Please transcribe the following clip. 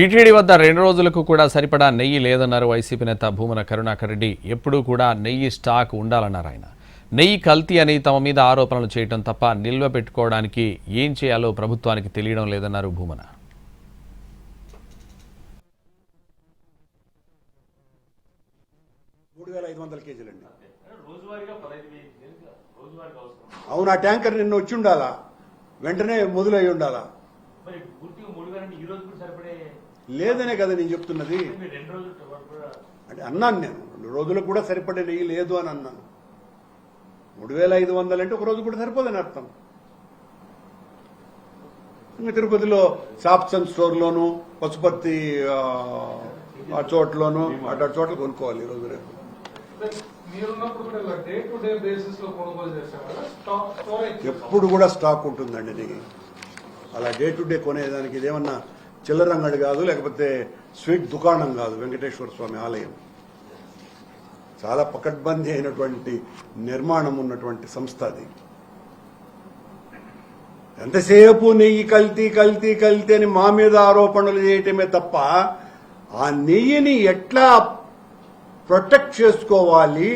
TTD వద్ద 2 రోజులకు కూడా సరిపడా నెయ్యి లేదన్నారు వైసీపీ నేత భూమన కరుణాకర్ రెడ్డి. ఎప్పుడూ కూడా నెయ్యి స్టాక్ ఉండాలన్నారు ఆయన. నెయ్యి కల్తీ అని తమ మీద ఆరోపణలు చేయడం తప్ప నిల్వ పెట్టుకోవడానికి ఏం చేయాలో ప్రభుత్వానికి తెలియడం లేదన్నారు భూమన. అవును, ఆ ట్యాంకర్ నిన్న వచ్చి ఉండాలా, వెంటనే మొదలై ఉండాలా. లేదనే కదా నేను చెప్తున్నది. అంటే అన్నాను నేను 2 రోజులకు కూడా సరిపడే నెయ్యి లేదు అని అన్నాను. 3500 అంటే ఒక రోజు కూడా సరిపోదని అర్థం. ఇంకా తిరుపతిలో షాప్స్ అండ్ స్టోర్లోను, పశుపతి చోట్లోను అటు చోట్ల కొనుక్కోవాలి ఈ రోజు రేపు. ఎప్పుడు కూడా స్టాక్ ఉంటుందండి నెయ్యి. అలా డే టు డే కొనేదానికి ఇదేమన్నా చిల్లర అంగడి కాదు, లేకపోతే స్వీట్ దుకాణం కాదు. వెంకటేశ్వర స్వామి ఆలయం చాలా పకడ్బందీ అయినటువంటి నిర్మాణం ఉన్నటువంటి సంస్థ అది. ఎంతసేపు నెయ్యి కల్తీ కల్తీ కల్తీ అని మా మీద ఆరోపణలు చేయటమే తప్ప ఆ నెయ్యిని ఎట్లా ప్రొటెక్ట్ చేసుకోవాలి,